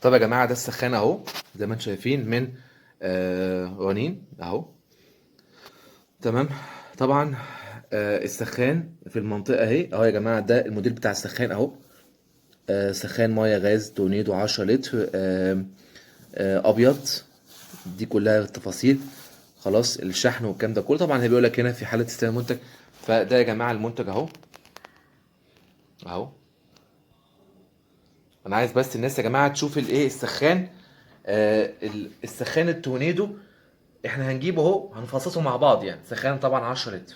طب يا جماعه، ده السخان اهو زي ما انتم شايفين من رنين اهو. تمام. طبعا السخان في المنطقه اهي اهو يا جماعه، ده الموديل بتاع السخان اهو. سخان ميه غاز تورنيدو 10 لتر ابيض. دي كلها التفاصيل. خلاص، الشحن والكلام ده كله طبعا هي بيقول لك هنا في حاله استلام المنتج. فده يا جماعه المنتج اهو اهو. انا عايز بس الناس يا جماعه تشوف الايه السخان. السخان التورنيدو احنا هنجيبه اهو، هنفصصه مع بعض يعني. سخان طبعا 10 لتر.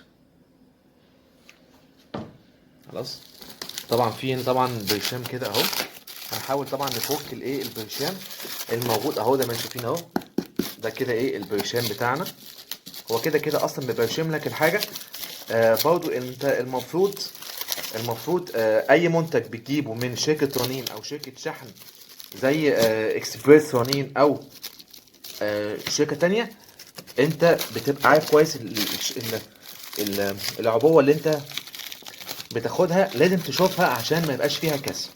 خلاص. طبعا في هنا طبعا برشام كده اهو. هنحاول طبعا نفك الايه البرشام الموجود اهو زي ما انتم شايفين اهو. ده كده ايه البرشام بتاعنا. هو كده كده اصلا بيبرشم لك الحاجه. برضو انت المفروض اي منتج بتجيبه من شركه رنين او شركه شحن زي اكسبريس رنين او شركه تانية. انت بتبقى عارف كويس العبوه اللي انت بتاخدها لازم تشوفها عشان ما يبقاش فيها كسر.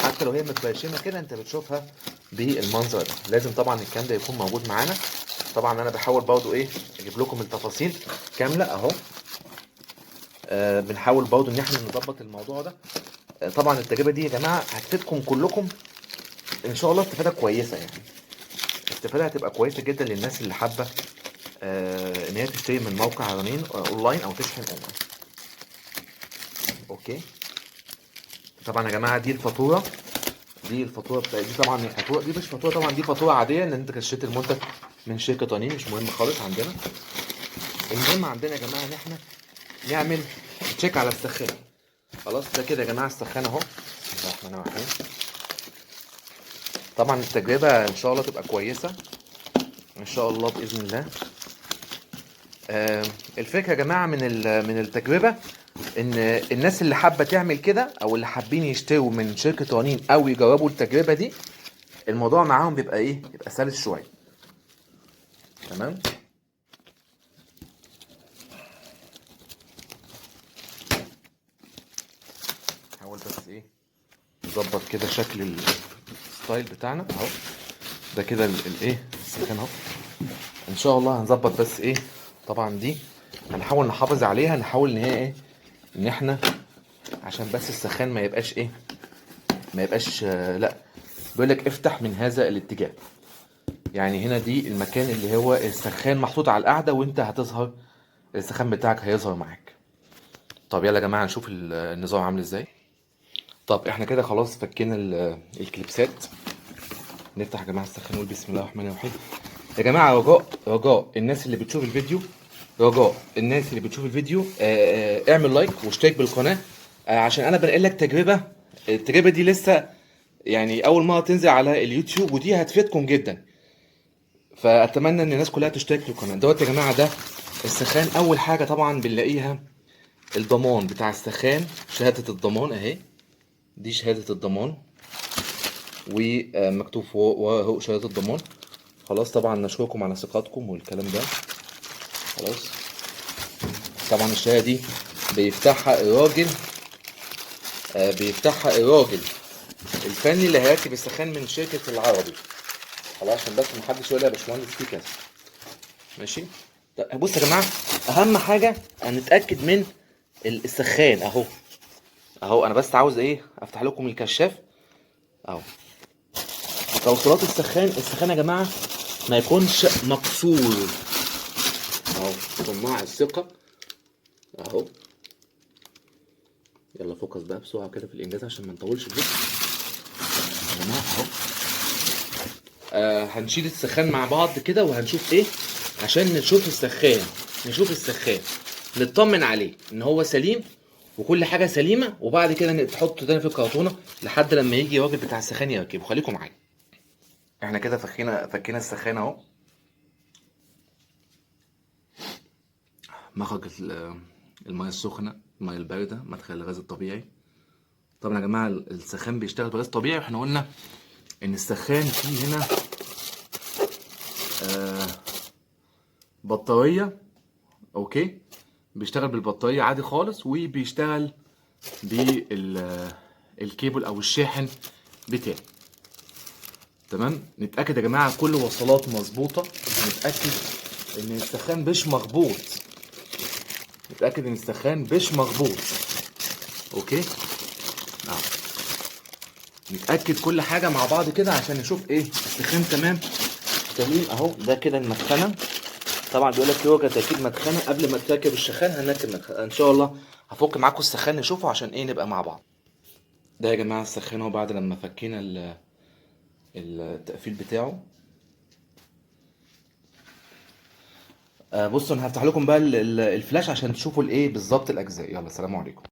حتى لو هي متبرشمه كده انت بتشوفها بالمنظر ده. لازم طبعا الكلام ده يكون موجود معانا. طبعا انا بحاول برضو ايه اجيب لكم التفاصيل كامله اهو. بنحاول برضو ان احنا نظبط الموضوع ده. طبعا التجربه دي يا جماعه هتفيدكم كلكم ان شاء الله استفاده كويسه يعني. الاستفاده هتبقى كويسه جدا للناس اللي حابه ان هي تشتري من موقع رنين اونلاين او تشحن اونلاين. اوكي. طبعا يا جماعه دي الفاتوره. دي طبعا الفاتوره دي مش فاتوره طبعا، دي فاتوره عاديه ان انت اشتريت المنتج من شركه رنين. مش مهم خالص عندنا. المهم عندنا يا جماعه ان احنا نعمل تشيك على السخان. خلاص، ده كده يا جماعه السخان اهو. بسم الله الرحمن الرحيم. طبعا التجربه ان شاء الله تبقى كويسه ان شاء الله باذن الله. الفكره يا جماعه من التجربه ان الناس اللي حابه تعمل كده او اللي حابين يشتروا من شركه رنين او يجربوا التجربه دي، الموضوع معاهم بيبقى ايه، بيبقى سلس شويه. تمام. حاول بس ايه نظبط كده شكل الستايل بتاعنا اهو. ده كده الايه السخان اهو. ان شاء الله هنظبط بس ايه. طبعا دي هنحاول نحافظ عليها، نحاول ان هي ايه ان احنا عشان بس السخان ما يبقاش ايه ما يبقاش لا. بيقول لك افتح من هذا الاتجاه. يعني هنا دي المكان اللي هو السخان محطوط على القاعده وانت هتظهر. السخان بتاعك هيظهر معاك. طب يلا يا جماعه نشوف النظام عامل ازاي. طب احنا كده خلاص فكينا الكليبسات. نفتح يا جماعه السخان ونقول بسم الله الرحمن الرحيم. يا جماعه رجاء الناس اللي بتشوف الفيديو. اعمل لايك واشترك بالقناه. عشان انا بنقل لك تجربه. التجربه دي لسه يعني اول مره تنزل على اليوتيوب، ودي هتفيدكم جدا. فاتمنى ان الناس كلها تشترك في القناه. دوت يا جماعه ده السخان. اول حاجه طبعا بنلاقيها الضمان بتاع السخان. شهاده الضمان اهي. دي شهاده الضمان ومكتوب ورا اهو شهاده الضمان. خلاص. طبعا نشكركم على ثقتكم والكلام ده. خلاص. طبعا الشهاده دي بيفتحها الراجل الفني اللي هيركب السخان من شركه العربي. خلاص، عشان بس محدش يقول لي يا باشمهندس في كذا. ماشي. طب بص يا جماعه، اهم حاجه هنتاكد من السخان اهو. اهو انا بس عاوز ايه افتح لكم الكشاف اهو. توصيلات السخان يا جماعه ما يكونش مكسور اهو. صناع الثقه اهو. يلا فوكس بقى بسرعه كده في الانجاز عشان ما نطولش الفيديو يا جماعه اهو. هنشيل السخان مع بعض كده وهنشوف ايه عشان نشوف السخان نطمن عليه ان هو سليم وكل حاجه سليمه. وبعد كده تحطه تاني في الكرتونه لحد لما يجي الراجل بتاع السخان يركبه. خليكم معايا. احنا كده فكينا السخان اهو. مخرج الميه السخنه، الميه البارده، مدخل الغاز الطبيعي. طبعا يا جماعه السخان بيشتغل بغاز طبيعي. واحنا قلنا ان السخان فيه هنا بطاريه. اوكي. بيشتغل بالبطاريه عادي خالص، وبيشتغل بالكيبل او الشاحن بتاعه. تمام. نتاكد يا جماعه كل الوصلات مظبوطه، نتاكد ان السخان مش مخبوط، نتاكد ان السخان مش مخبوط. اوكي اهو، نتاكد كل حاجه مع بعض كده عشان نشوف ايه السخان تمام سليم اهو. ده كده المدخنه، طبعا بيقول لك يوجد تركيب مدخنه قبل ما تركب السخان. هنركب مدخنه ان شاء الله، هفك معاكم السخان نشوفه عشان ايه نبقى مع بعض. ده يا جماعه السخان اهو بعد لما فكينا التقفيل بتاعه. بصوا انا هفتح لكم بقى الفلاش عشان تشوفوا الايه بالظبط الاجزاء. يلا سلام عليكم.